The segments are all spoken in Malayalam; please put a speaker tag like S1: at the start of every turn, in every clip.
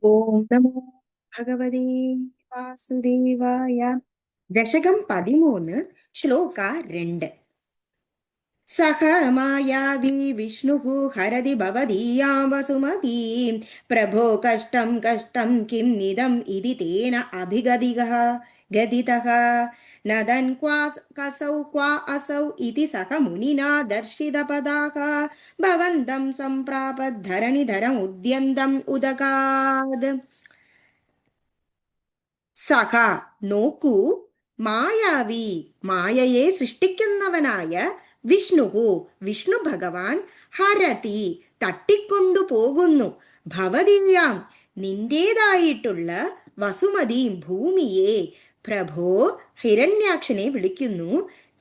S1: ഓം നമോ ഭഗവതേ വാസുദേവായ. ദശകം 13, ശ്ലോക 2. സഹ മായാവി വിഷ്ണു ഹരതി ഭവദീയാം വസുമതീം പ്രഭോ കഷ്ടം കഷ്ടം കിം നിദം ഇതി തേന അഭിഗതിഗഃ ഗതിതഃ നദൻ കസൗ ക്വാ അസൗ ഇതി സഹ മുനിനാ ദർശിതപദാഃ ഭവന്തം സംപ്രാപദ്ധരണിധരം ഉദ്യന്തം ഉദകാത്. സഹ നോക്കൂ, മായാവി മായയെ സൃഷ്ടിക്കുന്നവനായ വിഷ്ണുഹു വിഷ്ണു ഭഗവാൻ ഹരതി തട്ടിക്കൊണ്ടു പോകുന്നു ഭവതീയാം നിന്റേതായിട്ടുള്ള വസുമതിയും ഭൂമിയെ. പ്രഭോ ഹിരണ്യാക്ഷനെ വിളിക്കുന്നു.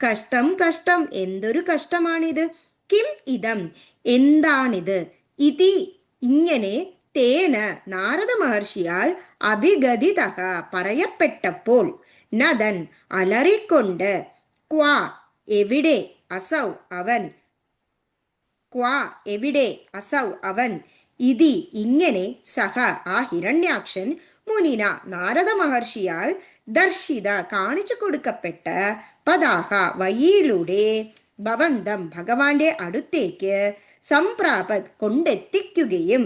S1: കഷ്ടം കഷ്ടം, എന്തൊരു കഷ്ടമാണിത്. കിം ഇതം, എന്താണിത്. ഇതി ഇങ്ങനെ, തേന നാരദ മഹർഷിയാൽ അഭിഗതിതഃ പറയപ്പെട്ടപ്പോൾ, നദൻ അലറിക്കൊണ്ട്, ക്വാ എവിടെ, അസൗ അവൻ, ക്വാ എവിടെ, അസൗ അവൻ, ഇതി ഇങ്ങനെ, സഹ ആ ഹിരണ്യാക്ഷൻ, മുനിന നാരദ മഹർഷിയാൽ ദർശിത കാണിച്ചു കൊടുക്കപ്പെട്ട, പദാഹ വഴിയിലൂടെ, ഭവന്തം ഭഗവാന്റെ അടുത്തേക്ക്, സംപ്രാപത് കൊണ്ടെത്തിക്കുകയും,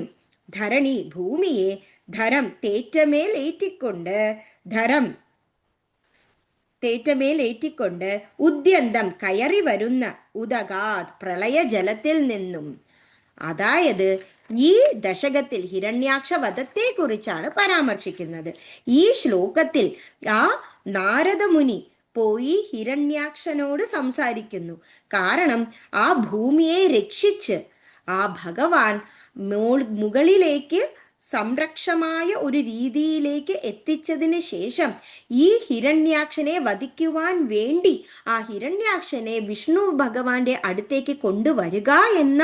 S1: ധരണി ഭൂമിയെ, ധരം തേറ്റമേലേറ്റിക്കൊണ്ട്, ധരം തേറ്റമേലേറ്റിക്കൊണ്ട്, ഉദ്യന്തം കയറി വരുന്ന, ഉദകാത് പ്രളയജലത്തിൽ നിന്നും. അതായത് ഈ ദശകത്തിൽ ഹിരണ്യാക്ഷ വധത്തെ കുറിച്ചാണ് പരാമർശിക്കുന്നത്. ഈ ശ്ലോകത്തിൽ ആ നാരദമുനി പോയി ഹിരണ്യാക്ഷനോട് സംസാരിക്കുന്നു. കാരണം ആ ഭൂമിയെ രക്ഷിച്ച് ആ ഭഗവാൻ മുകളിലേക്ക് സംരക്ഷമായ ഒരു രീതിയിലേക്ക് എത്തിച്ചതിന് ശേഷം ഈ ഹിരണ്യാക്ഷനെ വധിക്കുവാൻ വേണ്ടി ആ ഹിരണ്യാക്ഷനെ വിഷ്ണു ഭഗവാന്റെ അടുത്തേക്ക് കൊണ്ടുവരിക എന്ന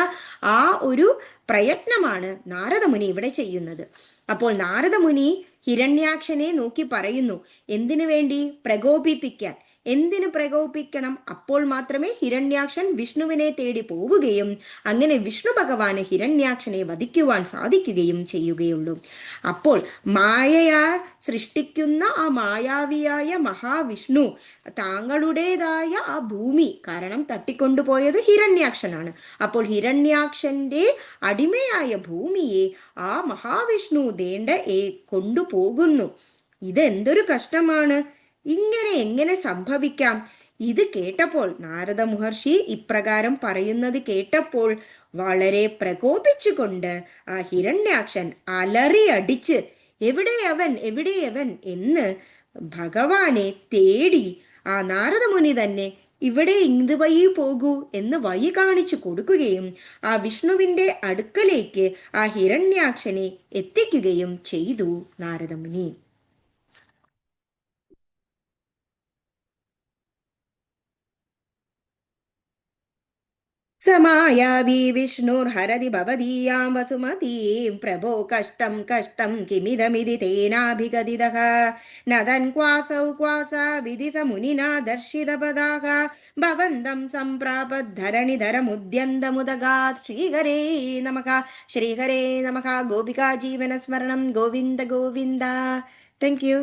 S1: ആ ഒരു പ്രയത്നമാണ് നാരദമുനി ഇവിടെ ചെയ്യുന്നത്. അപ്പോൾ നാരദമുനി ഹിരണ്യാക്ഷനെ നോക്കി പറയുന്നു, എന്തിനു വേണ്ടി? പ്രകോപിപ്പിക്കാൻ. എന്തിനു പ്രകോപിക്കണം? അപ്പോൾ മാത്രമേ ഹിരണ്യാക്ഷൻ വിഷ്ണുവിനെ തേടി പോവുകയും അങ്ങനെ വിഷ്ണു ഭഗവാന് ഹിരണ്യാക്ഷനെ വധിക്കുവാൻ സാധിക്കുകയും ചെയ്യുകയുള്ളൂ. അപ്പോൾ മായയാ സൃഷ്ടിക്കുന്ന ആ മായാവിയായ മഹാവിഷ്ണു താങ്കളുടേതായ ആ ഭൂമി, കാരണം തട്ടിക്കൊണ്ടുപോയത് ഹിരണ്യാക്ഷനാണ്. അപ്പോൾ ഹിരണ്യാക്ഷന്റെ അടിമയായ ഭൂമിയെ ആ മഹാവിഷ്ണു ദേണ്ട കൊണ്ടുപോകുന്നു. ഇതെന്തൊരു കഷ്ടമാണ്, ഇങ്ങനെ എങ്ങനെ സംഭവിക്കാം? ഇത് കേട്ടപ്പോൾ നാരദ മഹർഷി ഇപ്രകാരം പറയുന്നത് കേട്ടപ്പോൾ വളരെ പ്രകോപിച്ചുകൊണ്ട് ആ ഹിരണ്യാക്ഷൻ അലറി അടിച്ച്, എവിടെ അവൻ, എവിടെ അവൻ എന്ന് ഭഗവാനെ തേടി ആ നാരദമുനി തന്നെ ഇവിടെ ഇത് വഴി പോകൂ എന്ന് വഴി കാണിച്ചു കൊടുക്കുകയും ആ വിഷ്ണുവിൻ്റെ അടുക്കലേക്ക് ആ ഹിരണ്യാക്ഷനെ എത്തിക്കുകയും ചെയ്തു നാരദമുനി. समायावी विष्णुर्हरति भवदीयां वसुमतीं प्रभो कष्टं कष्टं किमिदमिति तेनाभिगदितः नदन् क्वासौ क्वासा विधि स मुनिना दर्शितपदाः भवन्तं सम्प्रापद्धरणिधरमुद्यन्तमुदगात् श्रीहरे नमः श्रीहरे नमः गोपिका जीवनस्मरणं गोविन्द गोविन्द. Thank you.